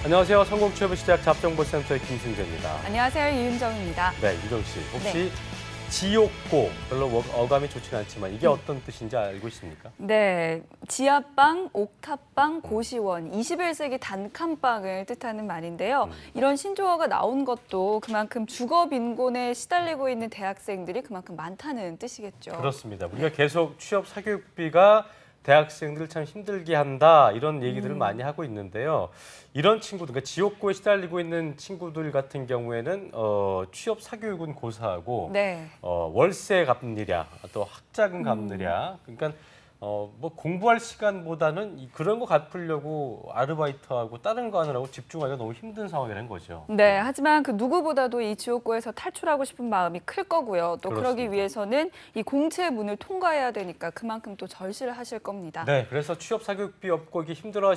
안녕하세요. 성공취업의 시작 잡정보센터의 김승재입니다. 안녕하세요. 이은정입니다. 네, 유정 씨. 혹시 지옥고, 별로 어감이 좋지는 않지만 이게 어떤 뜻인지 알고 있습니까? 네, 지하방, 옥탑방, 고시원, 21세기 단칸방을 뜻하는 말인데요. 이런 신조어가 나온 것도 그만큼 주거 빈곤에 시달리고 있는 대학생들이 그만큼 많다는 뜻이겠죠. 그렇습니다. 우리가 계속 취업 사교육비가 대학생들을 참 힘들게 한다 이런 얘기들을 많이 하고 있는데요. 이런 친구들, 그러니까 지옥고에 시달리고 있는 친구들 같은 경우에는 취업 사교육은 고사하고 네. 월세 갚느랴, 또 학자금 갚느랴, 그러니까 뭐 공부할 시간보다는 그런 거 갚으려고 아르바이트하고 다른 거 하느라고 집중하기가 너무 힘든 상황이라는 거죠. 네, 하지만 그 누구보다도 이 지옥고에서 탈출하고 싶은 마음이 클 거고요. 또 그렇습니다. 그러기 위해서는 이 공채의 문을 통과해야 되니까 그만큼 또 절실을 하실 겁니다. 네, 그래서 취업 사교육비 없고 이게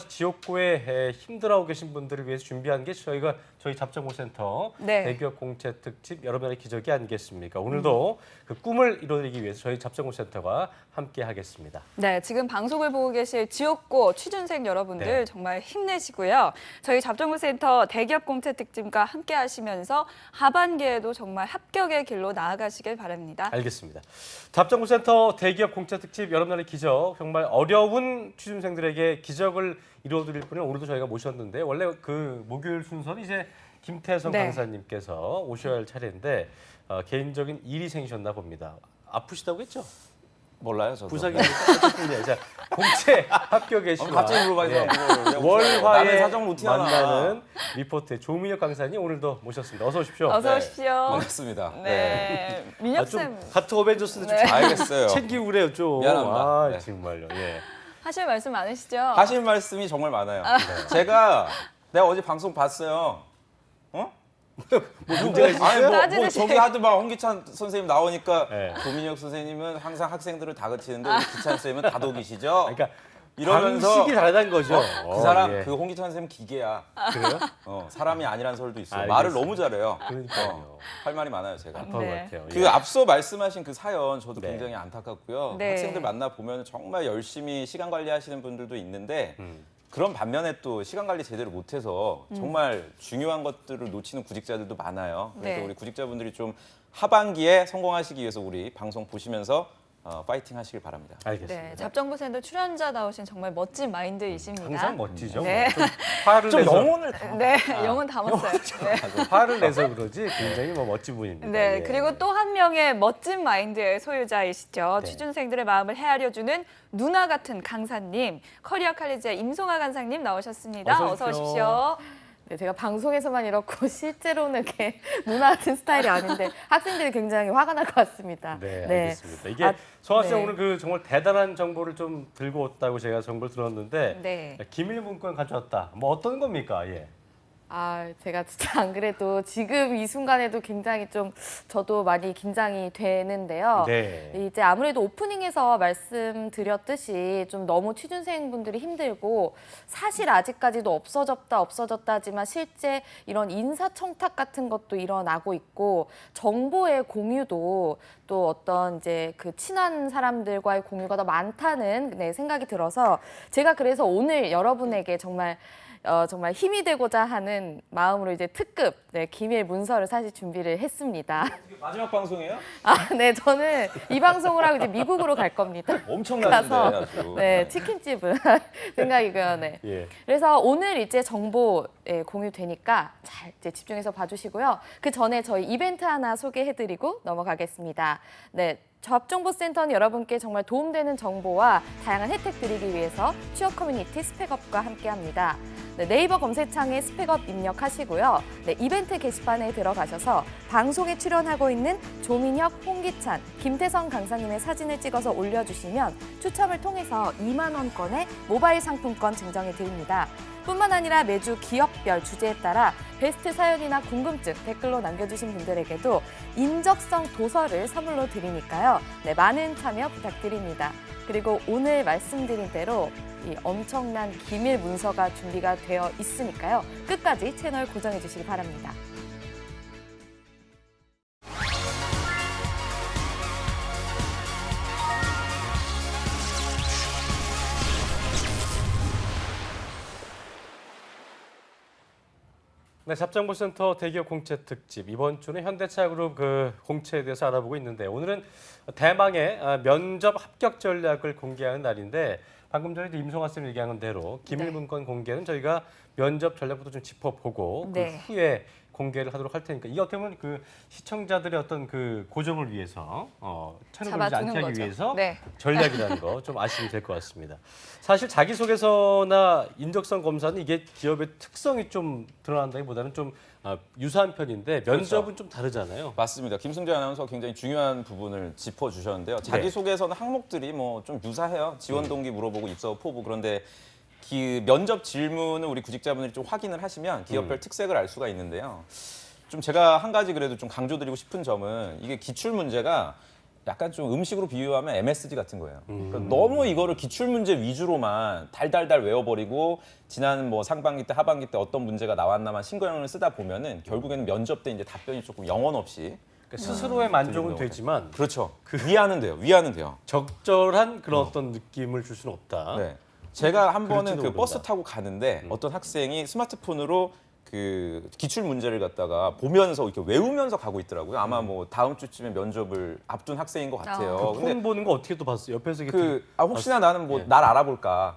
지옥고에 힘들어하고 계신 분들을 위해서 준비한 게 저희 잡정보센터 네. 대기업 공채 특집 여러분의 기적이 아니겠습니까? 오늘도 그 꿈을 이루기 위해서 저희 잡정보센터가 함께 하겠습니다. 네, 지금 방송을 보고 계실 지옥고 취준생 여러분들 네. 정말 힘내시고요. 저희 잡정부센터 대기업 공채 특집과 함께 하시면서 하반기에도 정말 합격의 길로 나아가시길 바랍니다. 알겠습니다. 잡정부센터 대기업 공채 특집 여러분의 기적, 정말 어려운 취준생들에게 기적을 이루어드릴 분을 오늘도 저희가 모셨는데 원래 그 목요일 순서는 이제 김태성 네. 강사님께서 오셔야 할 차례인데 개인적인 일이 생기셨나 봅니다. 아프시다고 했죠? 몰라요, 저도. 부상입니까? 자, 공채 합격의 신화. 갑자기 물어봐서 남의 월화에 사정 못 티하나. 만나는 리포트의 조민혁 강사님 오늘도 모셨습니다. 어서 오십시오. 어서 오십시오. 반갑습니다. 네, 민혁 좀 쌤 같은 어벤져스인데 네. 좀 알겠어요. 챙기고 그래요 좀. 미안합니다. 아, 네. 정말요. 예. 하실 말씀 많으시죠? 하실 말씀이 정말 많아요. 내가 어제 방송 봤어요. 어? 뭐 문제가 아니 있으세요? 따지듯이. 저기 하도 막 홍기찬 선생님 나오니까 네. 조민혁 선생님은 항상 학생들을 다그치는데 우리 기찬 쌤은 다독이시죠? 그러니까 이러면서 방식이 다르다는 거죠. 그 사람 예. 그 홍기찬 선생님 기계야. 그래요? 사람이 아니란 설도 있어요. 알겠습니다. 말을 너무 잘해요. 그러니까요. 할 말이 많아요, 제가. 아픈 것 네. 같아요. 그 예. 앞서 말씀하신 그 사연 저도 네. 굉장히 안타깝고요. 네. 학생들 만나 보면 정말 열심히 시간 관리하시는 분들도 있는데 그런 반면에 또 시간 관리 제대로 못해서 정말 중요한 것들을 놓치는 구직자들도 많아요. 그래서 네. 우리 구직자분들이 좀 하반기에 성공하시기 위해서 우리 방송 보시면서 파이팅 하시길 바랍니다. 알겠습니다. 네, 잡정부센터 출연자 나오신 정말 멋진 마인드이십니다. 항상 멋지죠. 네. 좀 화를 좀 내서 영혼을 다. 네, 영혼 담았어요. 네. 화를 내서 그러지 굉장히 뭐 멋진 분입니다. 네, 예. 그리고 또 한 명의 멋진 마인드의 소유자이시죠. 네. 취준생들의 마음을 헤아려주는 누나 같은 강사님, 커리어 칼리지의 임송아 강사님 나오셨습니다. 어서 어서 오십시오. 오십시오. 네, 제가 방송에서만 이렇고 실제로는 이렇게 누나 같은 스타일이 아닌데 학생들이 굉장히 화가 날 것 같습니다. 네, 알겠습니다. 이게 성아 씨 오늘 그 정말 대단한 정보를 좀 들고 왔다고 제가 정보를 들었는데 네. 기밀 문건 가져왔다. 뭐 어떤 겁니까? 예. 제가 진짜 안 그래도 지금 이 순간에도 굉장히 좀 저도 많이 긴장이 되는데요. 네. 이제 아무래도 오프닝에서 말씀드렸듯이 좀 너무 취준생분들이 힘들고 사실 아직까지도 없어졌다 하지만 실제 이런 인사청탁 같은 것도 일어나고 있고 정보의 공유도 또 어떤 이제 그 친한 사람들과의 공유가 더 많다는 생각이 들어서 제가 그래서 오늘 여러분에게 정말 힘이 되고자 하는 마음으로 이제 특급 기밀 문서를 사실 준비를 했습니다. 마지막 방송이에요? 네, 저는 이 방송을 하고 이제 미국으로 갈 겁니다. 엄청나신데 가서, 아주. 네, 치킨집은 생각이고요. 네. 예. 그래서 오늘 이제 정보 공유되니까 잘 이제 집중해서 봐주시고요. 그 전에 저희 이벤트 하나 소개해드리고 넘어가겠습니다. 네. 잡정보센터는 여러분께 정말 도움되는 정보와 다양한 혜택 드리기 위해서 취업 커뮤니티 스펙업과 함께합니다. 네, 네이버 검색창에 스펙업 입력하시고요. 네, 이벤트 게시판에 들어가셔서 방송에 출연하고 있는 조민혁, 홍기찬, 김태성 강사님의 사진을 찍어서 올려주시면 추첨을 통해서 2만 원권의 모바일 상품권 증정해 드립니다. 뿐만 아니라 매주 기업별 주제에 따라 베스트 사연이나 궁금증 댓글로 남겨주신 분들에게도 인적성 도서를 선물로 드리니까요. 네, 많은 참여 부탁드립니다. 그리고 오늘 말씀드린 대로 이 엄청난 기밀 문서가 준비가 되어 있으니까요. 끝까지 채널 고정해 주시기 바랍니다. 네, 잡정보센터 대기업 공채 특집 이번 주는 현대차그룹 그 공채에 대해서 알아보고 있는데 오늘은 대망의 면접 합격 전략을 공개하는 날인데 방금 전에 임송아 쌤이 얘기한 대로 기밀 문건 공개는 저희가 면접 전략부터 좀 짚어보고 네. 그 후에 공개를 하도록 할 테니까 이게 어떻게 보면 그 시청자들의 어떤 그 고정을 위해서 채널 걸리지 잡아두는 않게 하기 거죠. 위해서 네. 전략이라는 거 좀 아시면 될 것 같습니다. 사실 자기소개서나 인적성 검사는 이게 기업의 특성이 좀 드러난다기보다는 좀 유사한 편인데 면접은 그렇죠. 좀 다르잖아요. 맞습니다. 김승재 아나운서가 굉장히 중요한 부분을 짚어주셨는데요. 자기소개서는 항목들이 뭐 좀 유사해요. 지원 동기 물어보고 입사 포부. 그런데 면접 질문을 우리 구직자분들이 좀 확인을 하시면 기업별 특색을 알 수가 있는데요. 좀 제가 한 가지 그래도 좀 강조드리고 싶은 점은 이게 기출 문제가 약간 좀 음식으로 비유하면 MSG 같은 거예요. 그러니까 너무 이거를 기출 문제 위주로만 달달달 외워버리고 지난 뭐 상반기 때 하반기 때 어떤 문제가 나왔나만 신경을 쓰다 보면은 결국에는 면접 때 이제 답변이 조금 영혼 없이 그러니까 스스로의 만족은 들리는 되지만 그렇죠. 위안은 돼요. 위안은 돼요. 적절한 그런 어떤 느낌을 줄 수는 없다. 네. 제가 한 번은 그럴지도 그 버스 모른다. 타고 가는데 어떤 학생이 스마트폰으로 그 기출 문제를 갖다가 보면서 이렇게 외우면서 가고 있더라고요. 아마 뭐 다음 주쯤에 면접을 앞둔 학생인 것 같아요. 그 폰 보는 거 어떻게 또 봤어요? 옆에서 이게 혹시나 나는 뭐 예. 날 알아볼까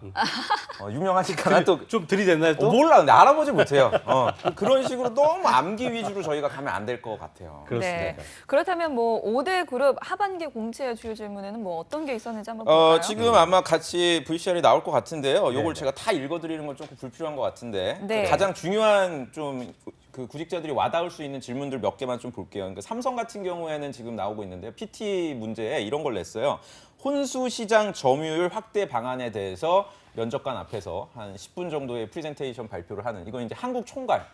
유명하니까 난 또 좀 들이댔나요 또? 몰라. 근데 알아보지 못해요. 그런 식으로 너무 암기 위주로 저희가 가면 안 될 것 같아요. 그렇습니다. 네. 그렇다면 뭐 5대 그룹 하반기 공채 주요 질문에는 뭐 어떤 게 있었는지 한번 볼까요? 지금 아마 같이 VCR이 나올 것 같은데요. 요걸 네. 제가 다 읽어드리는 건 조금 불필요한 것 같은데 네. 가장 중요한 좀 그 구직자들이 와닿을 수 있는 질문들 몇 개만 좀 볼게요. 그러니까 삼성 같은 경우에는 지금 나오고 있는데요. PT 문제에 이런 걸 냈어요. 혼수 시장 점유율 확대 방안에 대해서 면접관 앞에서 한 10분 정도의 프레젠테이션 발표를 하는 이건 이제 한국 총괄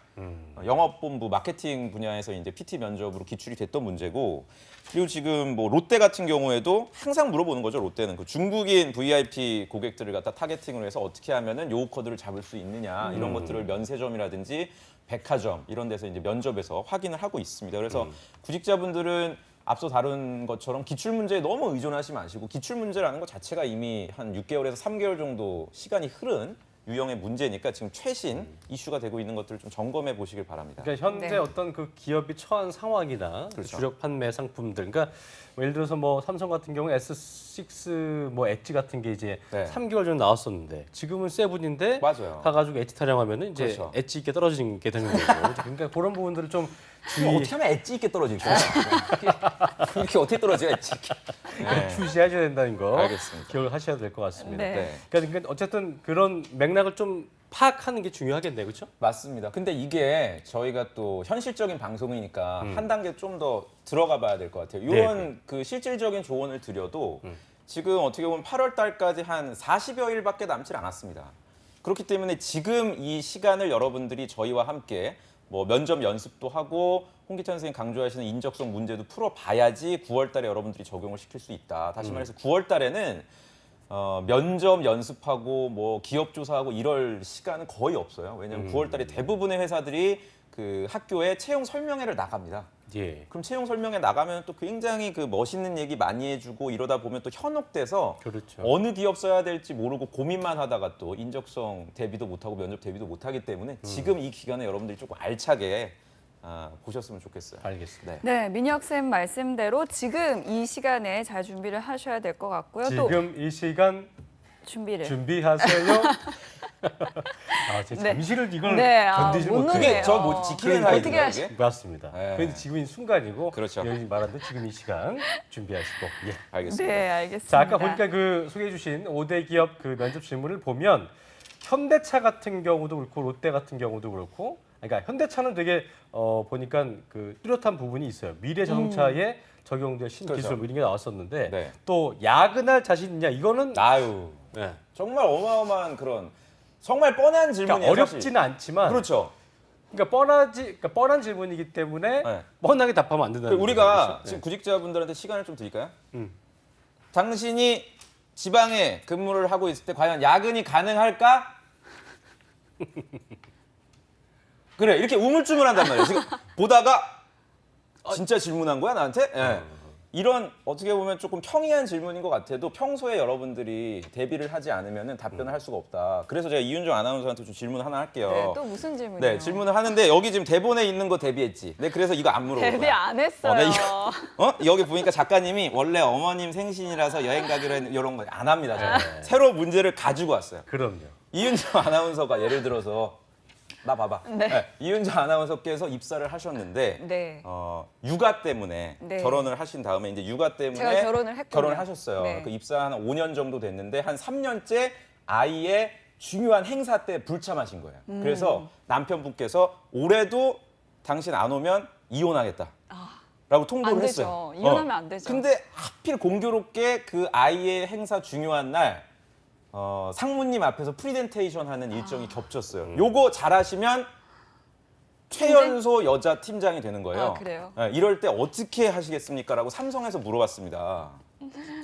영업본부 마케팅 분야에서 이제 PT 면접으로 기출이 됐던 문제고 그리고 지금 뭐 롯데 같은 경우에도 항상 물어보는 거죠. 롯데는 그 중국인 VIP 고객들을 갖다 타겟팅을 해서 어떻게 하면은 요우 코드를 잡을 수 있느냐 이런 것들을 면세점이라든지 백화점 이런 데서 이제 면접에서 확인을 하고 있습니다. 그래서 구직자분들은 앞서 다룬 것처럼 기출 문제에 너무 의존하지 마시고 기출 문제라는 것 자체가 이미 한 6개월에서 3개월 정도 시간이 흐른 유형의 문제니까 지금 최신 이슈가 되고 있는 것들을 좀 점검해 보시길 바랍니다. 그러니까 현재 네. 어떤 그 기업이 처한 상황이나 그렇죠. 주력 판매 상품들, 그러니까 예를 들어서 뭐 삼성 같은 경우 S6 뭐 엣지 같은 게 이제 네. 3개월 전에 나왔었는데 지금은 세븐인데 맞아요. 가가지고 엣지 타령하면은 이제 그렇죠. 엣지 있게 떨어지는 게 되는 거고. 그러니까 그런 부분들을 좀 어떻게 하면 엣지 있게 떨어질까요? 이렇게 어떻게 떨어져요, 엣지 있게? 네. 주시하셔야 된다는 거 알겠습니다. 기억을 하셔야 될 것 같습니다. 네. 네. 그러니까 어쨌든 그런 맥락을 좀 파악하는 게 중요하겠네요, 그렇죠? 맞습니다. 근데 이게 저희가 또 현실적인 방송이니까 한 단계 좀 더 들어가 봐야 될 것 같아요. 이런 그 실질적인 조언을 드려도 지금 어떻게 보면 8월 달까지 한 40여 일밖에 남질 않았습니다. 그렇기 때문에 지금 이 시간을 여러분들이 저희와 함께 뭐 면접 연습도 하고 홍기찬 선생님 강조하시는 인적성 문제도 풀어봐야지 9월 달에 여러분들이 적용을 시킬 수 있다. 다시 말해서 9월 달에는 면접 연습하고 뭐 기업 조사하고 이럴 시간은 거의 없어요. 왜냐하면 9월 달에 대부분의 회사들이 그 학교에 채용 설명회를 나갑니다. 예. 그럼 채용 설명회 나가면 또 굉장히 그 멋있는 얘기 많이 해주고 이러다 보면 또 현혹돼서 그렇죠. 어느 기업 써야 될지 모르고 고민만 하다가 또 인적성 대비도 못하고 면접 대비도 못하기 때문에 지금 이 기간에 여러분들이 조금 알차게 보셨으면 좋겠어요. 알겠습니다. 네. 네, 민혁 쌤 말씀대로 지금 이 시간에 잘 준비를 하셔야 될 것 같고요. 또 지금 이 시간 준비를. 준비하세요. 제 네. 잠시를 이걸 네, 견디지 못 못해요. 누네요. 그게 저 뭐 지키는 어떻게 사이인가요, 하시- 이게? 맞습니다. 네. 그런데 지금 이 순간이고 그렇죠. 여기 말하는데 지금 이 시간 준비하시고. 예. 알겠습니다. 네, 알겠습니다. 자, 아까 보니까 그 소개해 주신 5대 기업 그 면접 질문을 보면 현대차 같은 경우도 그렇고 롯데 같은 경우도 그렇고 그러니까 현대차는 되게 보니까 그 뚜렷한 부분이 있어요. 미래 자동차에 적용될 신기술 그렇죠. 뭐 이런 게 나왔었는데 네. 또 야근할 자신 있냐 이거는 아유, 네. 정말 어마어마한 그런 정말 뻔한 질문이에요. 그러니까 사실. 어렵지는 않지만 그렇죠. 그러니까 뻔한 질문이기 때문에 네. 뻔하게 답하면 안 된다는 우리가 거죠. 지금 구직자분들한테 시간을 좀 드릴까요? 음. 당신이 지방에 근무를 하고 있을 때 과연 야근이 가능할까? 그래 이렇게 우물쭈물한단 말이에요. 지금 보다가 진짜 질문한 거야 나한테? 예. 이런 어떻게 보면 조금 평이한 질문인 것 같아도 평소에 여러분들이 대비를 하지 않으면 답변을 할 수가 없다. 그래서 제가 이윤정 아나운서한테 좀 질문 하나 할게요. 네, 또 무슨 질문이요? 네, 질문을 하는데 여기 지금 대본에 있는 거 대비했지. 네, 그래서 이거 안 물어볼 데뷔 거야. 안 했어요. 네, 여기 보니까 작가님이 원래 어머님 생신이라서 여행 가기로 했는데 이런 거 안 합니다. 저는. 새로 문제를 가지고 왔어요. 그럼요. 이윤정 아나운서가 예를 들어서 나 봐봐. 네, 이윤정 아나운서께서 입사를 하셨는데 네. 육아 때문에 네. 결혼을 하신 다음에 이제 육아 때문에 제가 결혼을 했군요. 결혼을 하셨어요. 네. 그 입사 한 5년 정도 됐는데 한 3년째 아이의 중요한 행사 때 불참하신 거예요. 그래서 남편분께서 올해도 당신 안 오면 이혼하겠다. 라고 통보를 안 되죠. 했어요. 이혼하면 안 되죠. 근데 하필 공교롭게 그 아이의 행사 중요한 날 상무님 앞에서 프리젠테이션 하는 일정이 겹쳤어요. 요거 잘하시면 최연소 여자 팀장이 되는 거예요. 아, 그래요? 네, 이럴 때 어떻게 하시겠습니까? 라고 삼성에서 물어봤습니다.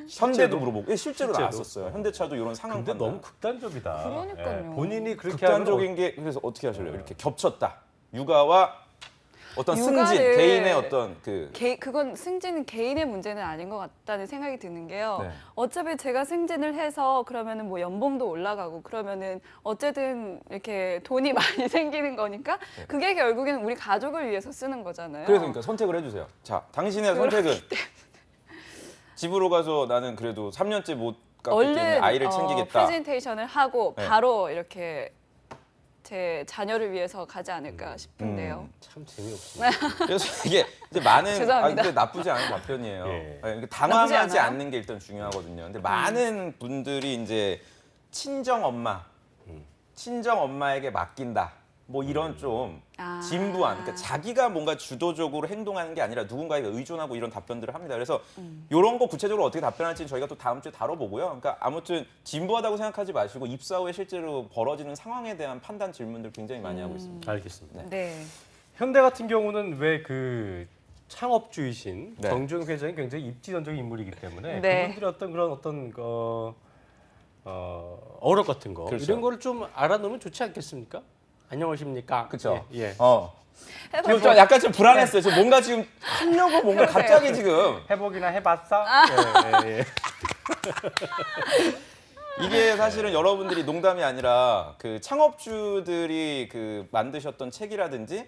현대도 물어보고 실제로 실제로? 나왔었어요. 현대차도 이런 상황 근데 판단. 너무 극단적이다. 그러니까요. 예, 본인이 그렇게 극단적인 게 그래서 어떻게 하실래요? 이렇게 겹쳤다. 육아와 어떤 승진, 육아를 개인의 어떤 그 그건 승진은 개인의 문제는 아닌 것 같다는 생각이 드는 게요. 네. 어차피 제가 승진을 해서 그러면은 뭐 연봉도 올라가고 그러면은 어쨌든 이렇게 돈이 많이 생기는 거니까 그게 결국에는 우리 가족을 위해서 쓰는 거잖아요. 그래서 그러니까 선택을 해주세요. 자, 당신의 선택은 집으로 가서 나는 그래도 3년째 못 갔기 때문에 얼른 아이를 챙기겠다. 프레젠테이션을 하고 네. 바로 이렇게 제 자녀를 위해서 가지 않을까 싶은데요. 참 재미없습니다. 그래서 이게 이제 많은 죄송합니다. 근데 나쁘지 않은 답변이에요. 예. 그러니까 당황하지 나쁘지 않아요? 않는 게 일단 중요하거든요. 근데 많은 분들이 이제 친정 엄마에게 맡긴다. 뭐 이런 좀 아. 진부한, 그러니까 자기가 뭔가 주도적으로 행동하는 게 아니라 누군가에게 의존하고 이런 답변들을 합니다. 그래서 이런 거 구체적으로 어떻게 답변할지는 저희가 또 다음 주에 다뤄보고요. 그러니까 아무튼 진부하다고 생각하지 마시고 입사 후에 실제로 벌어지는 상황에 대한 판단 질문들 굉장히 많이 하고 있습니다. 알겠습니다. 네. 현대 같은 경우는 왜 그 창업주이신 네. 정주영 회장이 굉장히 입지전적인 인물이기 때문에 네. 그분들이 어떤 어록 같은 거 그렇죠. 이런 거를 좀 알아놓으면 좋지 않겠습니까? 안녕하십니까? 그렇죠. 예. 예. 지금 좀 약간 좀 불안했어요. 지금 뭔가 지금 하려고 뭔가 갑자기 지금 해보기나 해봤어? 예, 예, 예. 이게 사실은 여러분들이 농담이 아니라 그 창업주들이 그 만드셨던 책이라든지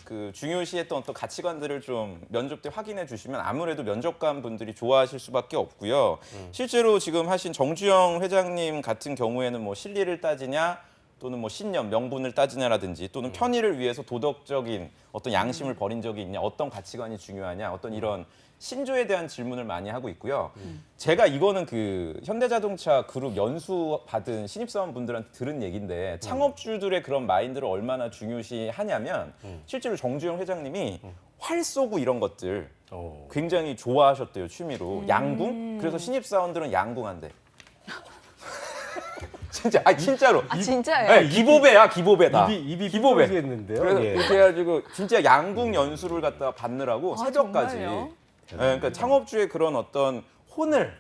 그 중요시했던 어떤 가치관들을 좀 면접 때 확인해 주시면 아무래도 면접관 분들이 좋아하실 수밖에 없고요. 실제로 지금 하신 정주영 회장님 같은 경우에는 뭐 실리를 따지냐 또는 뭐 신념, 명분을 따지냐라든지 또는 편의를 위해서 도덕적인 어떤 양심을 버린 적이 있냐, 어떤 가치관이 중요하냐, 어떤 이런 신조에 대한 질문을 많이 하고 있고요. 제가 이거는 그 현대자동차 그룹 연수 받은 신입사원분들한테 들은 얘기인데 창업주들의 그런 마인드를 얼마나 중요시하냐면 실제로 정주영 회장님이 활 쏘고 이런 것들 오. 굉장히 좋아하셨대요, 취미로. 양궁? 그래서 신입사원들은 양궁한대. 진짜, 진짜로. 아 진짜예요? 네, 기보배야, 기보배다. 입이 기보배. 겠는데요 그래서 예. 이렇게 해가지고 진짜 양궁 연수를 갖다가 받느라고 아, 새벽까지. 정말요? 네, 그러니까 창업주의 그런 어떤 혼을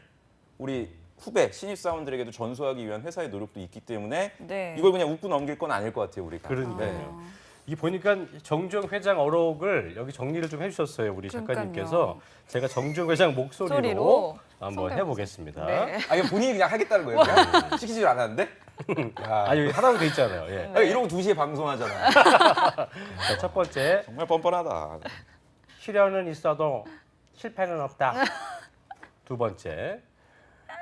우리 후배 신입사원들에게도 전수하기 위한 회사의 노력도 있기 때문에 네. 이걸 그냥 웃고 넘길 건 아닐 것 같아요, 우리가. 그러니까요. 이 보니까 정주영 회장 어록을 여기 정리를 좀 해주셨어요, 우리 작가님께서. 제가 정주영 회장 목소리로 소리로 한번 성대모사. 해보겠습니다. 네. 아, 이거 본인이 그냥 하겠다는 거예요? 그냥? 시키질 않았는데? 아, 여기 하라고 돼 있잖아요. 예. 아, 이러고 2시에 방송하잖아. 자, 첫 번째, 정말 뻔뻔하다. 시련은 있어도 실패는 없다. 두 번째,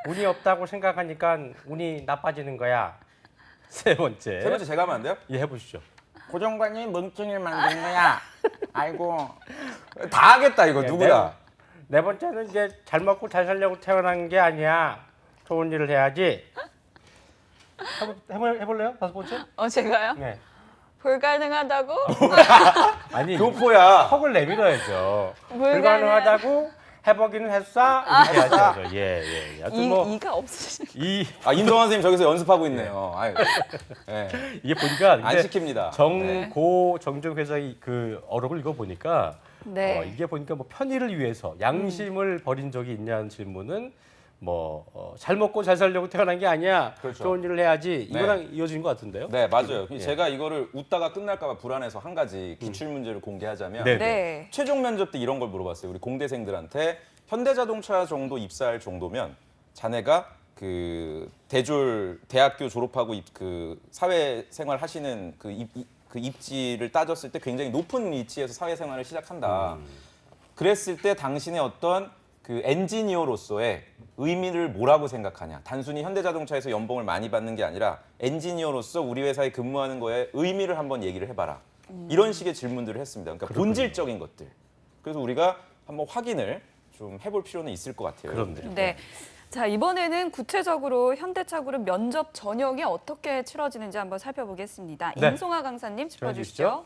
운이 없다고 생각하니까 운이 나빠지는 거야. 세 번째, 세 번째 제가 하면 안 돼요? 예, 해보시죠. 고정관이 멍청이를 만드는 거야. 아이고. 다 하겠다, 이거 누구나. 네 번째는 이제 잘 먹고 잘 살려고 태어난 게 아니야. 좋은 일을 해야지. 해볼래요? 다섯 번째? 제가요? 네. 불가능하다고? 아니, 교포야. 턱을 내밀어야죠. 불가능- 불가능하다고 해보기는 했어? 이렇게 하죠. 예. 하여튼 뭐, 이가 없으시네. 임성환 선생님 저기서 연습하고 있네요. 아유. 네. 이게 보니까 안 근데 시킵니다. 정고 정정 회장이 그 어록을 읽어 보니까 네. 이게 보니까 뭐 편의를 위해서 양심을 버린 적이 있냐는 질문은 뭐 잘 먹고 잘 살려고 태어난 게 아니야. 그렇죠. 좋은 일을 해야지. 네. 이거랑 이어진 것 같은데요. 네, 맞아요. 예. 제가 이거를 웃다가 끝날까봐 불안해서 한 가지 기출 문제를 공개하자면 네. 네. 최종 면접 때 이런 걸 물어봤어요. 우리 공대생들한테 현대자동차 정도 입사할 정도면 자네가 그 대학교 졸업하고 그 사회생활 하시는 그 입지를 따졌을 때 굉장히 높은 위치에서 사회생활을 시작한다. 그랬을 때 당신의 어떤 그 엔지니어로서의 의미를 뭐라고 생각하냐? 단순히 현대자동차에서 연봉을 많이 받는 게 아니라 엔지니어로서 우리 회사에 근무하는 거에 의미를 한번 얘기를 해봐라. 이런 식의 질문들을 했습니다. 그러니까 본질적인 것들. 그래서 우리가 한번 확인을 좀 해볼 필요는 있을 것 같아요. 여러분들이. 네. 자, 이번에는 구체적으로 현대차 그룹 면접 전형이 어떻게 치러지는지 한번 살펴보겠습니다. 네. 임송아 강사님 짚어주시죠.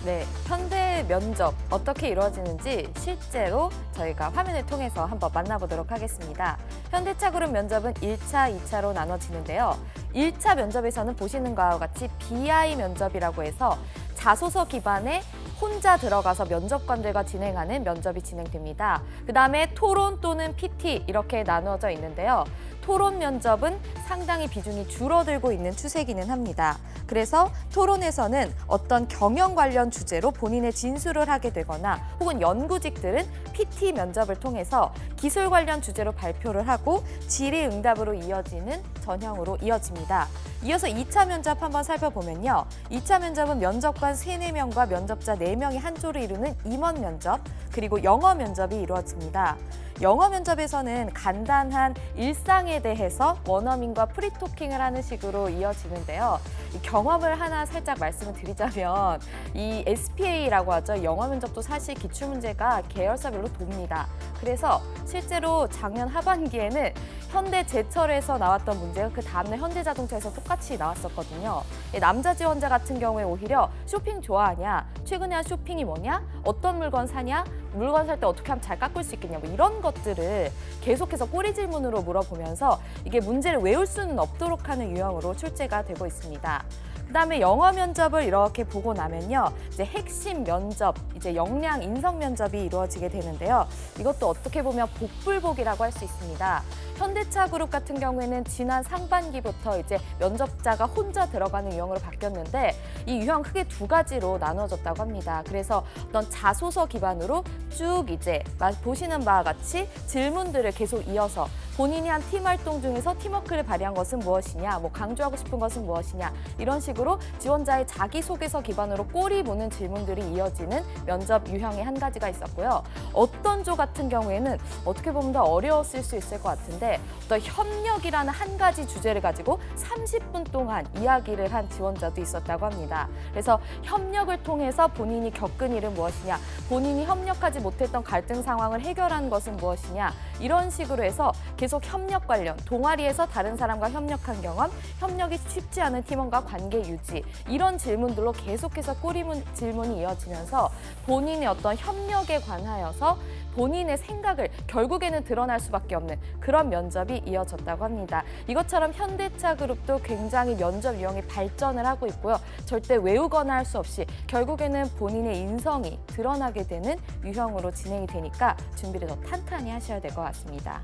네, 현대 면접 어떻게 이루어지는지 실제로 저희가 화면을 통해서 한번 만나보도록 하겠습니다. 현대차 그룹 면접은 1차, 2차로 나눠지는데요. 1차 면접에서는 보시는 것과 같이 BI 면접이라고 해서 자소서 기반의 혼자 들어가서 면접관들과 진행하는 면접이 진행됩니다. 그다음에 토론 또는 PT 이렇게 나누어져 있는데요. 토론 면접은 상당히 비중이 줄어들고 있는 추세기는 합니다. 그래서 토론에서는 어떤 경영 관련 주제로 본인의 진술을 하게 되거나 혹은 연구직들은 PT 면접을 통해서 기술 관련 주제로 발표를 하고 질의응답으로 이어지는 전형으로 이어집니다. 이어서 2차 면접 한번 살펴보면요. 2차 면접은 면접관 3, 4명과 면접자 4명이 한 조를 이루는 임원 면접, 그리고 영어 면접이 이루어집니다. 영어 면접에서는 간단한 일상에 대해서 원어민과 프리토킹을 하는 식으로 이어지는데요. 이 경험을 하나 살짝 말씀을 드리자면 이 SPA라고 하죠. 영어 면접도 사실 기출문제가 계열사별로 돕니다. 그래서 실제로 작년 하반기에는 현대제철에서 나왔던 문제가 그 다음날 현대자동차에서 똑같이 나왔었거든요. 남자 지원자 같은 경우에 오히려 쇼핑 좋아하냐? 최근에 한 쇼핑이 뭐냐? 어떤 물건 사냐? 물건 살 때 어떻게 하면 잘 깎을 수 있겠냐? 뭐 이런 것들을 계속해서 꼬리 질문으로 물어보면서 이게 문제를 외울 수는 없도록 하는 유형으로 출제가 되고 있습니다. 그다음에 영어 면접을 이렇게 보고 나면요. 이제 핵심 면접, 이제 역량 인성 면접이 이루어지게 되는데요. 이것도 어떻게 보면 복불복이라고 할 수 있습니다. 현대차 그룹 같은 경우에는 지난 상반기부터 이제 면접자가 혼자 들어가는 유형으로 바뀌었는데 이 유형 크게 2가지로 나눠졌다고 합니다. 그래서 어떤 자소서 기반으로 쭉 이제 보시는 바와 같이 질문들을 계속 이어서 본인이 한 팀 활동 중에서 팀워크를 발휘한 것은 무엇이냐, 뭐 강조하고 싶은 것은 무엇이냐 이런 식으로 지원자의 자기소개서 기반으로 꼬리 무는 질문들이 이어지는 면접 유형의 한 가지가 있었고요. 어떤 조 같은 경우에는 어떻게 보면 더 어려웠을 수 있을 것 같은데 어떤 협력이라는 한 가지 주제를 가지고 30분 동안 이야기를 한 지원자도 있었다고 합니다. 그래서 협력을 통해서 본인이 겪은 일은 무엇이냐, 본인이 협력하지 못했던 갈등 상황을 해결한 것은 무엇이냐 이런 식으로 해서 계속 협력 관련, 동아리에서 다른 사람과 협력한 경험, 협력이 쉽지 않은 팀원과 관계 유지 이런 질문들로 계속해서 꼬리 질문이 이어지면서 본인의 어떤 협력에 관하여서 본인의 생각을 결국에는 드러날 수밖에 없는 그런 면접이 이어졌다고 합니다. 이것처럼 현대차 그룹도 굉장히 면접 유형이 발전을 하고 있고요. 절대 외우거나 할 수 없이 결국에는 본인의 인성이 드러나게 되는 유형으로 진행이 되니까 준비를 더 탄탄히 하셔야 될 것 같습니다.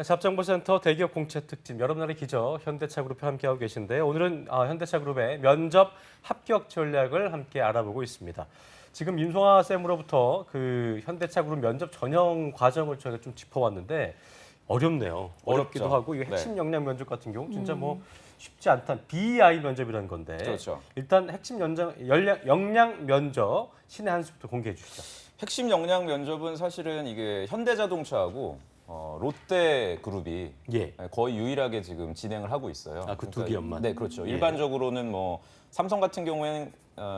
잡정보센터 대기업 공채 특집 여러분들의 기적 현대차그룹과 함께하고 계신데요. 오늘은 현대차그룹의 면접 합격 전략을 함께 알아보고 있습니다. 지금 임송아 쌤으로부터 그 현대차그룹 면접 전형 과정을 저희가 좀 짚어왔는데 어렵네요. 어렵기도 어렵죠. 하고 이 핵심 역량 면접 같은 경우 진짜 뭐 쉽지 않다. BI 면접이라는 건데 그렇죠. 일단 핵심 역량 면접 신의 한 수부터 공개해 주시죠. 핵심 역량 면접은 사실은 이게 현대자동차하고 롯데그룹이 예. 거의 유일하게 지금 진행을 하고 있어요. 아, 그 두 기업만? 네, 그렇죠. 예. 일반적으로는 뭐 삼성 같은 경우에는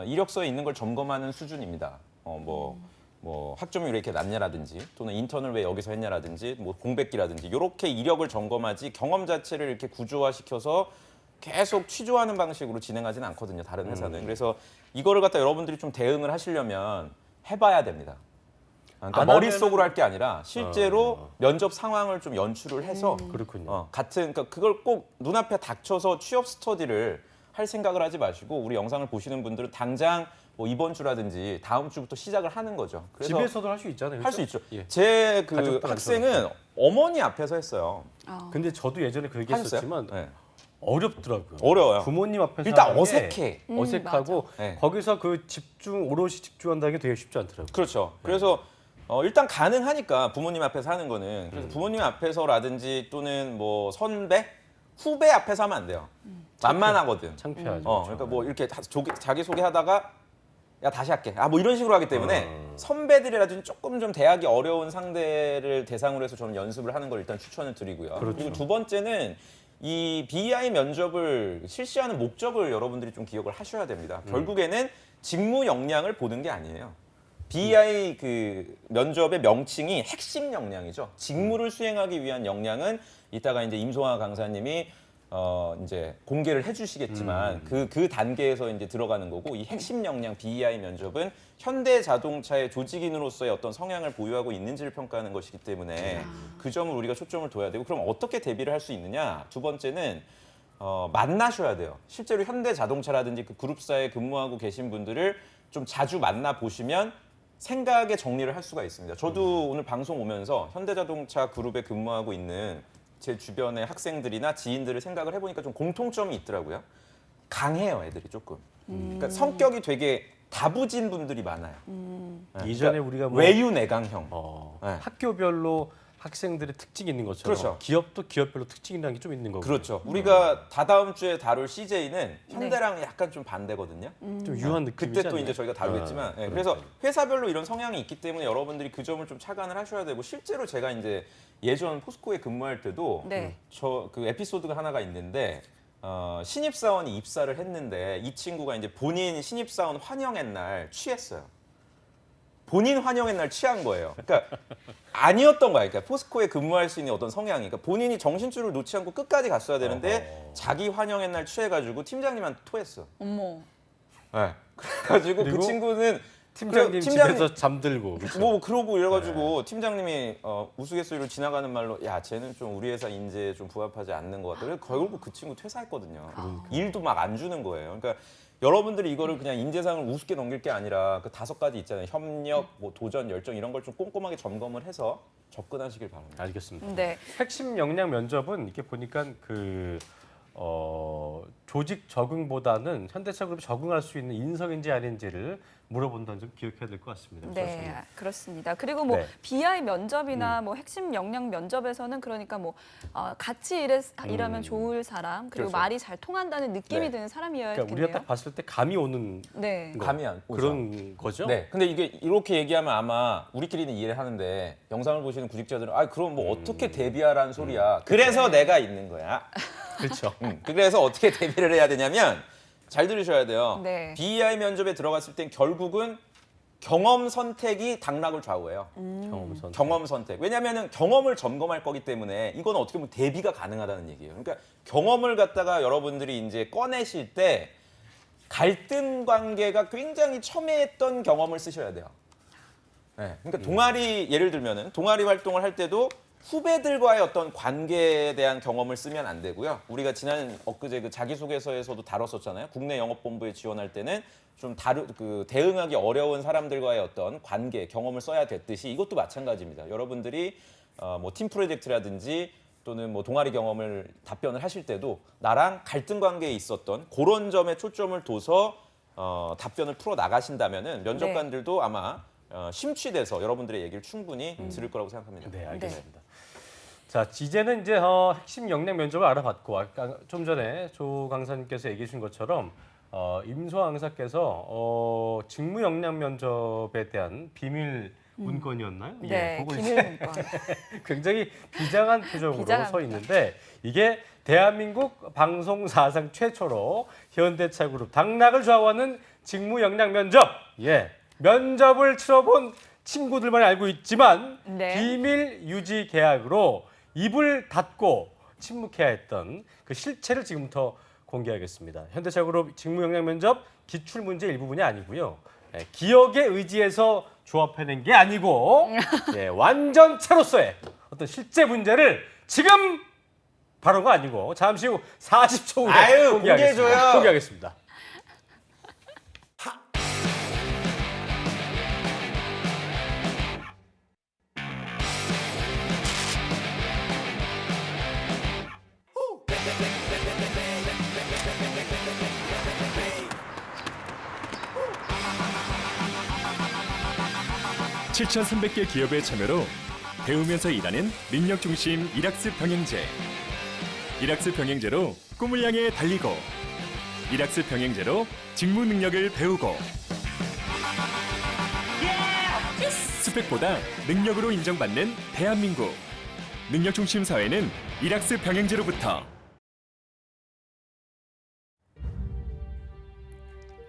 이력서에 있는 걸 점검하는 수준입니다. 뭐 학점이 왜 이렇게 낮냐라든지 또는 인턴을 왜 여기서 했냐라든지 뭐 공백기라든지 이렇게 이력을 점검하지 경험 자체를 이렇게 구조화시켜서 계속 취조하는 방식으로 진행하지는 않거든요. 다른 회사는. 그래서 이거를 갖다 여러분들이 좀 대응을 하시려면 해봐야 됩니다. 그러니까 안 하면은- 머릿속으로 할 게 아니라 실제로 면접 상황을 좀 연출을 해서 그렇군요. 그러니까 그걸 꼭 눈앞에 닥쳐서 취업 스터디를 할 생각을 하지 마시고 우리 영상을 보시는 분들은 당장 뭐 이번 주라든지 다음 주부터 시작을 하는 거죠. 그래서 집에서도 할 수 있잖아요. 할 수 있죠. 예. 제 그 가족들 학생은 어머니 앞에서 했어요. 근데 저도 예전에 그 하셨어요? 얘기했었지만 네. 어렵더라고요. 어려워요. 부모님 앞에서 일단 하는 게 어색해. 어색하고 맞아. 네. 거기서 그 오롯이 집중한다는 게 되게 쉽지 않더라고요. 그렇죠. 그래서 일단 가능하니까 부모님 앞에서 하는 거는 그래서 부모님 앞에서라든지 또는 뭐 선배, 후배 앞에서 하면 안 돼요. 만만하거든. 창피하죠. 그러니까 뭐 이렇게 자기 소개하다가 야 다시 할게. 뭐 이런 식으로 하기 때문에 선배들이라든지 조금 좀 대하기 어려운 상대를 대상으로 해서 저는 연습을 하는 걸 일단 추천을 드리고요. 그렇죠. 그리고 두 번째는 이 BEI 면접을 실시하는 목적을 여러분들이 좀 기억을 하셔야 됩니다. 결국에는 직무 역량을 보는 게 아니에요. BEI 그 면접의 명칭이 핵심 역량이죠. 직무를 수행하기 위한 역량은 이따가 이제 임송아 강사님이 이제 공개를 해주시겠지만 그 단계에서 이제 들어가는 거고 이 핵심 역량 BEI 면접은 현대자동차의 조직인으로서의 어떤 성향을 보유하고 있는지를 평가하는 것이기 때문에 그 점을 우리가 초점을 둬야 되고 그럼 어떻게 대비를 할 수 있느냐? 두 번째는 만나셔야 돼요. 실제로 현대자동차라든지 그 그룹사에 근무하고 계신 분들을 좀 자주 만나 보시면 생각의 정리를 할 수가 있습니다. 저도 오늘 방송 오면서 현대자동차 그룹에 근무하고 있는 제 주변의 학생들이나 지인들을 생각을 해보니까 좀 공통점이 있더라고요. 강해요, 애들이 조금. 그러니까 성격이 되게 다부진 분들이 많아요. 네, 이전에 그러니까 우리가 뭐 외유내강형. 네. 학교별로 학생들의 특징이 있는 것처럼 그렇죠. 기업도 기업별로 특징이라는 게 좀 있는 거고 그렇죠. 우리가 다다음 주에 다룰 CJ는 현대랑 약간 좀 반대거든요. 좀 유한 느낌이지 그때 또 않나요? 이제 저희가 다루겠지만 예, 그래서 회사별로 이런 성향이 있기 때문에 여러분들이 그 점을 좀 착안을 하셔야 되고 실제로 제가 이제 예전 포스코에 근무할 때도 네. 저 그 에피소드가 하나가 있는데 신입사원이 입사를 했는데 이 친구가 이제 본인 신입사원 환영의 날 취했어요. 본인 환영의 날 취한 거예요. 그러니까 아니었던 거야. 그러니까 포스코에 근무할 수 있는 어떤 성향이. 그러니까 본인이 정신줄을 놓지 않고 끝까지 갔어야 되는데 자기 환영의 날 취해가지고 팀장님한테 토했어. 어머. 네. 그래가지고 그 그리고 친구는 팀장님 집에서 잠들고 뭐 그러고 이래가지고 팀장님이 우스갯소리로 지나가는 말로 야 쟤는 좀 우리 회사 인재에 좀 부합하지 않는 것 같다. 그래서 결국 그 친구 퇴사했거든요. 일도 막 안 주는 거예요. 그러니까 여러분들이 이거를 그냥 인재상을 우습게 넘길 게 아니라 그 5가지 있잖아요. 협력, 뭐 도전, 열정 이런 걸 좀 꼼꼼하게 점검을 해서 접근하시길 바랍니다. 알겠습니다. 네. 핵심 역량 면접은 이렇게 보니까 조직 적응보다는 현대차 그룹에 적응할 수 있는 인성인지 아닌지를 물어본다는 점 기억해야 될 것 같습니다. 네, 그렇습니다. 그리고 뭐 네. BI 면접이나 뭐 핵심 역량 면접에서는 그러니까 뭐 같이 일하면 좋을 사람 그리고 그렇죠. 말이 잘 통한다는 느낌이 네. 드는 사람이어야 그러니까 겠네요. 우리가 딱 봤을 때 감이 오는 네. 거, 감이 안 오죠. 그런 거죠. 네. 근데 이게 이렇게 얘기하면 아마 우리끼리는 이해를 하는데 영상을 보시는 구직자들은 그럼 뭐 어떻게 대비하라는 소리야. 그래서 내가 있는 거야. 그렇죠. 그래서 어떻게 대비를 해야 되냐면 잘 들으셔야 돼요. 네. BEI 면접에 들어갔을 땐 결국은 경험 선택이 당락을 좌우해요. 경험 선택. 경험 선택. 왜냐하면 경험을 점검할 거기 때문에 이건 어떻게 보면 대비가 가능하다는 얘기예요. 그러니까 경험을 갖다가 여러분들이 이제 꺼내실 때 갈등 관계가 굉장히 첨예했던 경험을 쓰셔야 돼요. 네. 그러니까 동아리 예를 들면은 동아리 활동을 할 때도 후배들과의 어떤 관계에 대한 경험을 쓰면 안 되고요. 우리가 엊그제 그 자기소개서에서도 다뤘었잖아요. 국내 영업본부에 지원할 때는 좀 대응하기 어려운 사람들과의 어떤 관계, 경험을 써야 됐듯이 이것도 마찬가지입니다. 여러분들이 뭐 팀 프로젝트라든지 또는 뭐 동아리 경험을 답변을 하실 때도 나랑 갈등 관계에 있었던 그런 점에 초점을 둬서 답변을 풀어 나가신다면은 면접관들도 아마 심취돼서 여러분들의 얘기를 충분히 들을 거라고 생각합니다. 네, 알겠습니다. 자, 이제는 이제 핵심 역량 면접을 알아봤고 아까 좀 전에 조 강사님께서 얘기해 주신 것처럼 임소아 강사께서 직무 역량 면접에 대한 비밀 문건이었나요? 네, 그걸 기밀 문건. 굉장히 비장한 표정으로 비장합니다. 서 있는데 이게 대한민국 방송 사상 최초로 현대차 그룹 당락을 좌우하는 직무 역량 면접. 면접을 치러본 친구들만 알고 있지만 네. 비밀 유지 계약으로 입을 닫고 침묵해야 했던 그 실체를 지금부터 공개하겠습니다. 현대차 그룹 직무 역량 면접 기출 문제 일부분이 아니고요. 기억의 의지에서 조합해낸 게 아니고 완전체로서의 어떤 실제 문제를 지금 바로가 아니고 잠시 후 40초 후에 아유, 공개하겠습니다. 공개해줘요. 공개하겠습니다. (7,300개) 기업의 참여로 배우면서 일하는 능력 중심 일학습 병행제. 일학습 병행제로 꿈을 향해 달리고, 일학습 병행제로 직무 능력을 배우고. 스펙보다 능력으로 인정받는 대한민국. 능력 중심 사회는 일학습 병행제로부터.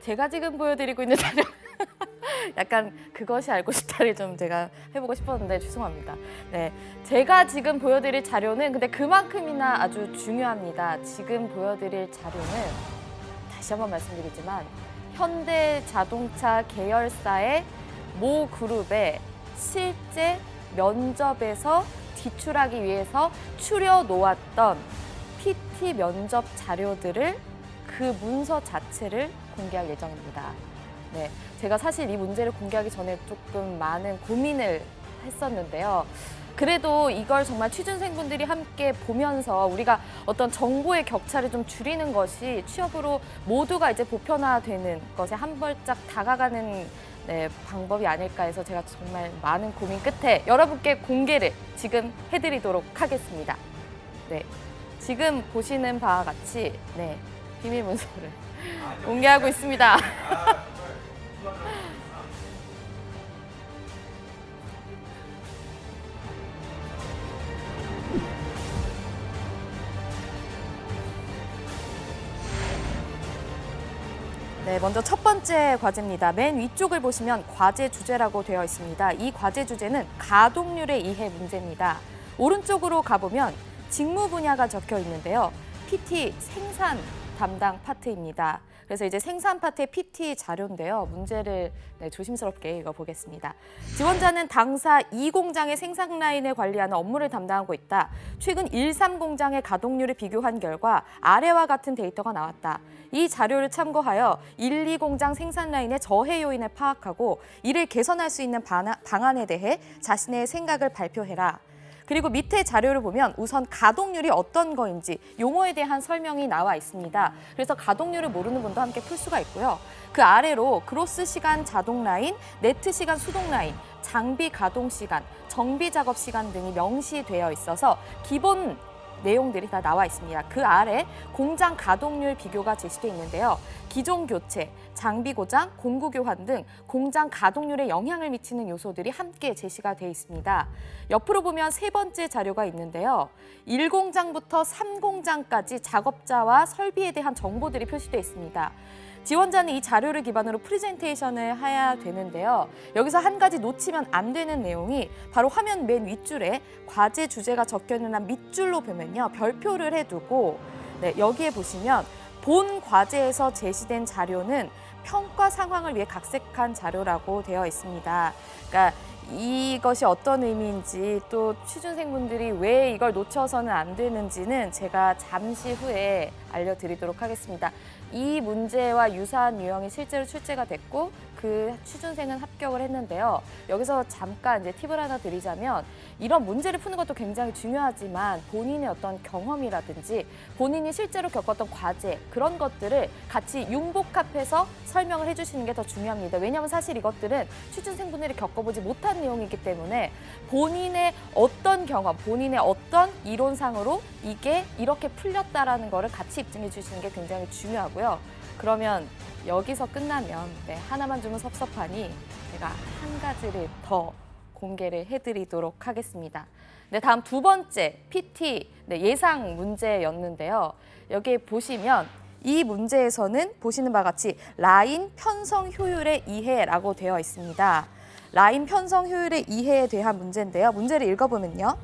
제가 지금 보여드리고 있는 자료 약간 그것이 알고 싶다를 좀 제가 해보고 싶었는데 죄송합니다. 네, 제가 지금 보여드릴 자료는 근데 그만큼이나 아주 중요합니다. 지금 보여드릴 자료는 다시 한번 말씀드리지만 현대자동차 계열사의 모 그룹의 실제 면접에서 지출하기 위해서 추려 놓았던 PT 면접 자료들을 그 문서 자체를 공개할 예정입니다. 네, 제가 사실 이 문제를 공개하기 전에 조금 많은 고민을 했었는데요. 그래도 이걸 정말 취준생분들이 함께 보면서 우리가 어떤 정보의 격차를 좀 줄이는 것이 취업으로 모두가 이제 보편화되는 것에 한 발짝 다가가는 방법이 아닐까 해서 제가 정말 많은 고민 끝에 여러분께 공개를 지금 해드리도록 하겠습니다. 네, 지금 보시는 바와 같이 비밀 문서를 공개하고 있습니다. 네, 먼저 첫 번째 과제입니다. 맨 위쪽을 보시면 과제 주제라고 되어 있습니다. 이 과제 주제는 가동률의 이해 문제입니다. 오른쪽으로 가보면 직무 분야가 적혀 있는데요. PT 생산 담당 파트입니다. 그래서 이제 생산 파트의 PT 자료인데요. 문제를 조심스럽게 읽어보겠습니다. 지원자는 당사 2공장의 생산 라인을 관리하는 업무를 담당하고 있다. 최근 13공장의 가동률을 비교한 결과 아래와 같은 데이터가 나왔다. 이 자료를 참고하여 2공장 생산 라인의 저해 요인을 파악하고 이를 개선할 수 있는 방안에 대해 자신의 생각을 발표해라. 그리고 밑에 자료를 보면 우선 가동률이 어떤 거인지 용어에 대한 설명이 나와 있습니다. 그래서 가동률을 모르는 분도 함께 풀 수가 있고요. 그 아래로 그로스 시간 자동 라인, 네트 시간 수동 라인, 장비 가동 시간, 정비 작업 시간 등이 명시되어 있어서 기본 내용들이 다 나와 있습니다. 그 아래 공장 가동률 비교가 제시돼 있는데요. 기종 교체, 장비 고장, 공구 교환 등 공장 가동률에 영향을 미치는 요소들이 함께 제시가 돼 있습니다. 옆으로 보면 세 번째 자료가 있는데요. 1공장부터 3공장까지 작업자와 설비에 대한 정보들이 표시돼 있습니다. 지원자는 이 자료를 기반으로 프레젠테이션을 해야 되는데요. 여기서 한 가지 놓치면 안 되는 내용이 바로 화면 맨 윗줄에 과제 주제가 적혀 있는 한 밑줄로 보면요. 별표를 해두고 여기에 보시면 본 과제에서 제시된 자료는 평가 상황을 위해 각색한 자료라고 되어 있습니다. 그러니까 이것이 어떤 의미인지 또 취준생분들이 왜 이걸 놓쳐서는 안 되는지는 제가 잠시 후에 알려드리도록 하겠습니다. 이 문제와 유사한 유형이 실제로 출제가 됐고 그 취준생은 합격을 했는데요. 여기서 잠깐 이제 팁을 하나 드리자면 이런 문제를 푸는 것도 굉장히 중요하지만 본인의 어떤 경험이라든지 본인이 실제로 겪었던 과제 그런 것들을 같이 융복합해서 설명을 해주시는 게 더 중요합니다. 왜냐하면 사실 이것들은 취준생분들이 겪어보지 못한 내용이기 때문에 본인의 어떤 경험, 본인의 어떤 이론상으로 이게 이렇게 풀렸다라는 거를 같이 입증해 주시는 게 굉장히 중요하고요. 그러면 여기서 끝나면 하나만 주면 섭섭하니 제가 한 가지를 더 공개를 해드리도록 하겠습니다. 다음 두 번째 PT 예상 문제였는데요. 여기에 보시면 이 문제에서는 보시는 바와 같이 라인 편성 효율의 이해라고 되어 있습니다. 라인 편성 효율의 이해에 대한 문제인데요. 문제를 읽어보면요.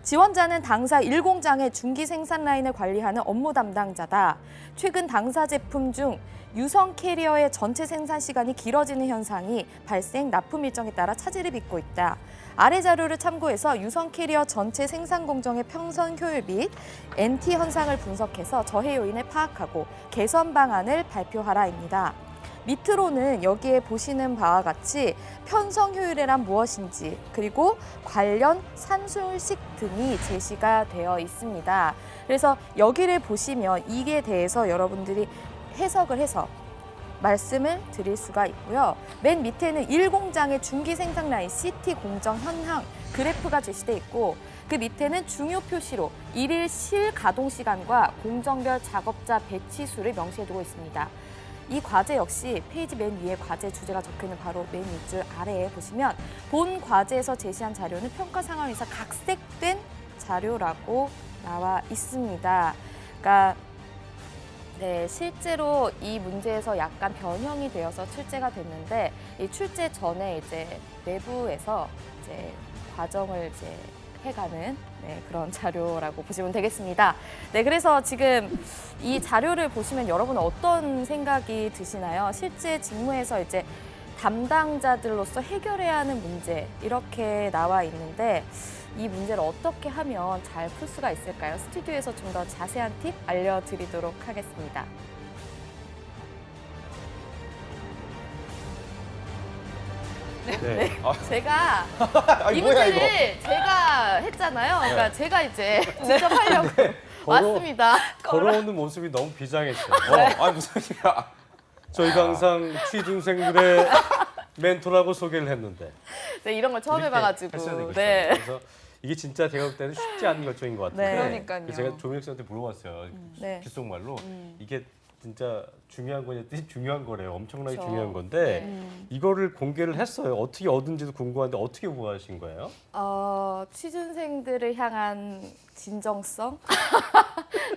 지원자는 당사 1공장의 중기 생산 라인을 관리하는 업무 담당자다. 최근 당사 제품 중 유성 캐리어의 전체 생산 시간이 길어지는 현상이 발생, 납품 일정에 따라 차질을 빚고 있다. 아래 자료를 참고해서 유성 캐리어 전체 생산 공정의 평선 효율 및 NT 현상을 분석해서 저해 요인을 파악하고 개선 방안을 발표하라입니다. 밑으로는 여기에 보시는 바와 같이 편성 효율이란 무엇인지 그리고 관련 산술식 등이 제시가 되어 있습니다. 그래서 여기를 보시면 이에 대해서 여러분들이 해석을 해서 말씀을 드릴 수가 있고요. 맨 밑에는 1공장의 중기 생산 라인 CT 공정 현황 그래프가 제시돼 있고 그 밑에는 중요 표시로 일일 실 가동 시간과 공정별 작업자 배치 수를 명시해두고 있습니다. 이 과제 역시 페이지 맨 위에 과제 주제가 적혀있는 바로 맨 윗줄 아래에 보시면 본 과제에서 제시한 자료는 평가 상황에서 각색된 자료라고 나와 있습니다. 그러니까 네, 실제로 이 문제에서 약간 변형이 되어서 출제가 됐는데 이 출제 전에 이제 내부에서 이제 과정을 이제 해가는 그런 자료라고 보시면 되겠습니다. 네, 그래서 지금 이 자료를 보시면 여러분은 어떤 생각이 드시나요? 실제 직무에서 이제 담당자들로서 해결해야 하는 문제 이렇게 나와 있는데 이 문제를 어떻게 하면 잘 풀 수가 있을까요? 스튜디오에서 좀 더 자세한 팁 알려드리도록 하겠습니다. 네. 제가 이 뭐야, 이거? 문제를 제가 했잖아요. 그러니까 제가 이제 직접 하려고 왔습니다. 걸어오는 모습이 너무 비장했어요. 아니 무슨 소리야? 저희가 항상 취준생들의 멘토라고 소개를 했는데 네, 이런 걸 처음 이렇게 해봐가지고. 했어야 되겠어요. 네. 그래서 이게 진짜 제가 볼 때는 쉽지 않은 결정인 것 같은데 네. 그러니까요. 그래서 제가 조민혁 씨한테 물어봤어요. 네. 귓속말로 이게 진짜 중요한 거냐? 중요한 거래요. 엄청나게 그렇죠. 중요한 건데 네. 이거를 공개를 했어요. 어떻게 얻은지도 궁금한데 어떻게 구하신 거예요? 취준생들을 향한 진정성?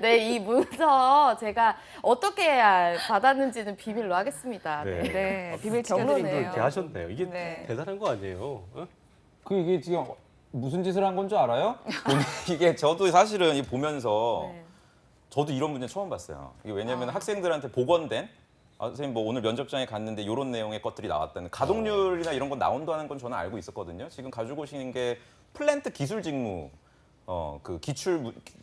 네, 이 문서 제가 어떻게 받았는지는 비밀로 하겠습니다. 네. 네. 네, 비밀 친구들도 경로네요. 이렇게 하셨네요. 이게 네. 대단한 거 아니에요? 어? 이게 지금 무슨 짓을 한 건 줄 알아요? 이게 저도 사실은 이 보면서 네. 저도 이런 문제 처음 봤어요. 이게 왜냐하면 학생들한테 복원된 선생님 뭐 오늘 면접장에 갔는데 이런 내용의 것들이 나왔다는 가동률이나 이런 건 나온다는 건 저는 알고 있었거든요. 지금 가지고 오시는 게 플랜트 기술 직무 그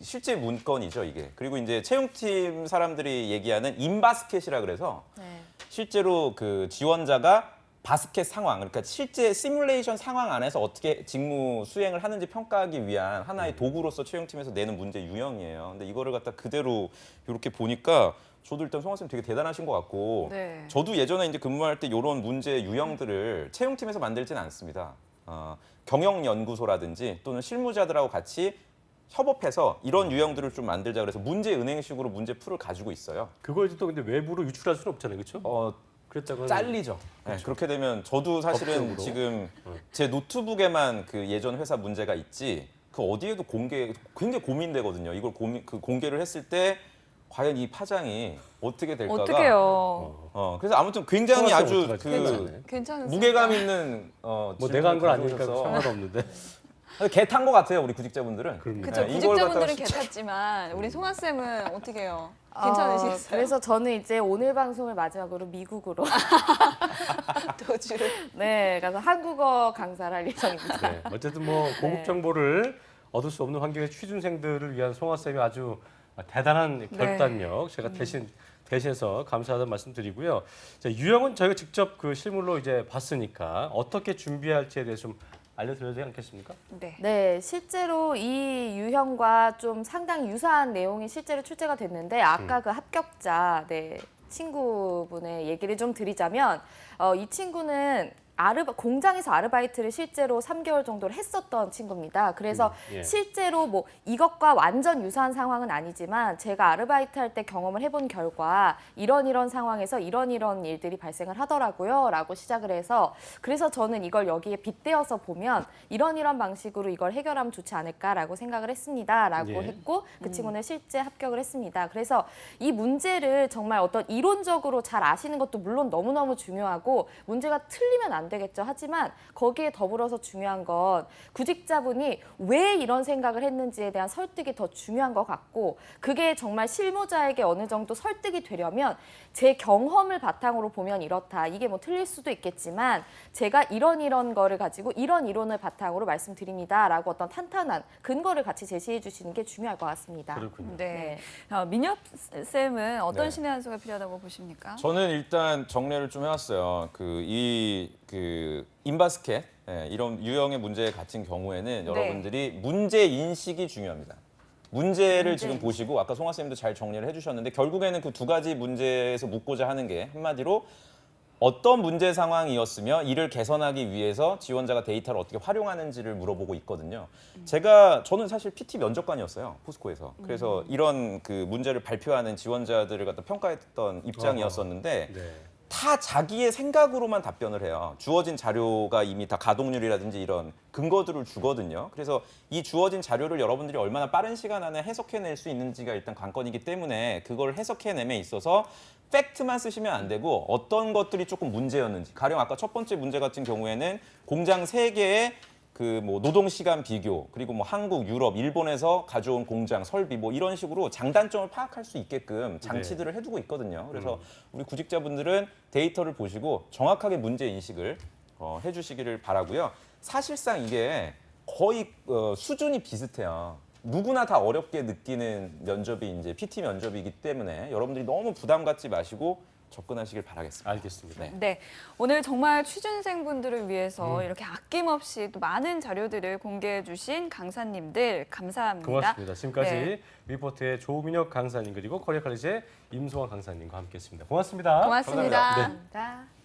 실제 문건이죠 이게. 그리고 이제 채용팀 사람들이 얘기하는 인바스켓이라 그래서 네. 실제로 그 지원자가 바스켓 상황, 그러니까 실제 시뮬레이션 상황 안에서 어떻게 직무 수행을 하는지 평가하기 위한 하나의 도구로서 채용팀에서 내는 문제 유형이에요. 근데 이거를 갖다 그대로 이렇게 보니까 저도 일단 송아 쌤 되게 대단하신 것 같고 네. 저도 예전에 이제 근무할 때 이런 문제 유형들을 채용팀에서 만들지는 않습니다. 경영연구소라든지 또는 실무자들하고 같이 협업해서 이런 유형들을 좀 만들자 그래서 문제 은행식으로 문제 풀을 가지고 있어요. 그걸 또 근데 외부로 유출할 수는 없잖아요, 그렇죠? 그랬다가 잘리죠. 네, 그렇게 되면 저도 사실은 법적으로. 지금 제 노트북에만 그 예전 회사 문제가 있지 그 어디에도 굉장히 고민되거든요. 이걸 공개를 했을 때 과연 이 파장이 어떻게 될까가. 어떡해요. 그래서 아무튼 굉장히 송아 쌤 아주 어떡하지? 그 괜찮아요? 괜찮으세요? 무게감 있는 뭐 질문을 내가 한 건 아니니까 가져오셔서 상관없는데. 개 탄 것 같아요, 우리 구직자분들은. 그럼요. 그쵸, 네, 이걸 구직자분들은 갖다가 괜찮지만 우리 송아 쌤은 어떻게 해요? 괜찮으시겠어요? 그래서 저는 이제 오늘 방송을 마지막으로 미국으로 도주를. 네, 가서 한국어 강사를 할 예정입니다. 네, 어쨌든 뭐 고급 정보를 얻을 수 없는 환경의 취준생들을 위한 송아 쌤이 아주 대단한 결단력 제가 대신해서 감사하다는 말씀드리고요. 자, 유형은 저희가 직접 그 실물로 이제 봤으니까 어떻게 준비할지에 대해서 좀 알려드려야 되지 않겠습니까? 네. 네, 실제로 이 유형과 좀 상당히 유사한 내용이 실제로 출제가 됐는데 아까 그 합격자 친구분의 얘기를 좀 드리자면 이 친구는 공장에서 아르바이트를 실제로 3개월 정도를 했었던 친구입니다. 그래서 예. 실제로 뭐 이것과 완전 유사한 상황은 아니지만 제가 아르바이트 할 때 경험을 해본 결과 이런 상황에서 이런 일들이 발생을 하더라고요 라고 시작을 해서 그래서 저는 이걸 여기에 빗대어서 보면 이런 방식으로 이걸 해결하면 좋지 않을까라고 생각을 했습니다 라고 예. 했고 그 친구는 실제 합격을 했습니다. 그래서 이 문제를 정말 어떤 이론적으로 잘 아시는 것도 물론 너무너무 중요하고 문제가 틀리면 안 안 되겠죠. 하지만 거기에 더불어서 중요한 건 구직자분이 왜 이런 생각을 했는지에 대한 설득이 더 중요한 것 같고 그게 정말 실무자에게 어느 정도 설득이 되려면 제 경험을 바탕으로 보면 이렇다. 이게 뭐 틀릴 수도 있겠지만 제가 이런 거를 가지고 이런 이론을 바탕으로 말씀드립니다라고 어떤 탄탄한 근거를 같이 제시해 주시는 게 중요할 것 같습니다. 그렇군요. 네. 민혁 쌤은 어떤 네. 신의 한 수가 필요하다고 보십니까? 저는 일단 정리를 좀 해왔어요. 인바스켓 이런 유형의 문제에 갇힌 경우에는 여러분들이 문제 인식이 중요합니다. 문제를 지금 보시고 아까 송하 쌤도 잘 정리를 해주셨는데 결국에는 그 두 가지 문제에서 묻고자 하는 게 한마디로 어떤 문제 상황이었으며 이를 개선하기 위해서 지원자가 데이터를 어떻게 활용하는지를 물어보고 있거든요. 저는 사실 PT 면접관이었어요, 포스코에서. 그래서 이런 그 문제를 발표하는 지원자들을 갖다 평가했던 입장이었었는데 네. 다 자기의 생각으로만 답변을 해요. 주어진 자료가 이미 다 가동률이라든지 이런 근거들을 주거든요. 그래서 이 주어진 자료를 여러분들이 얼마나 빠른 시간 안에 해석해낼 수 있는지가 일단 관건이기 때문에 그걸 해석해냄에 있어서 팩트만 쓰시면 안 되고 어떤 것들이 조금 문제였는지. 가령 아까 첫 번째 문제 같은 경우에는 공장 3개의 노동 시간 비교 그리고 한국, 유럽, 일본에서 가져온 공장 설비 이런 식으로 장단점을 파악할 수 있게끔 장치들을 해두고 있거든요. 그래서 우리 구직자분들은 데이터를 보시고 정확하게 문제 인식을 해주시기를 바라고요. 사실상 이게 거의 수준이 비슷해요. 누구나 다 어렵게 느끼는 면접이 이제 PT 면접이기 때문에 여러분들이 너무 부담 갖지 마시고 접근하시길 바라겠습니다. 알겠습니다. 네, 오늘 정말 취준생분들을 위해서 이렇게 아낌없이 또 많은 자료들을 공개해 주신 강사님들 감사합니다. 고맙습니다. 지금까지 네. 리포트의 조민혁 강사님 그리고 커리어 칼리지의 임송환 강사님과 함께했습니다. 고맙습니다. 고맙습니다. 감사합니다. 감사합니다.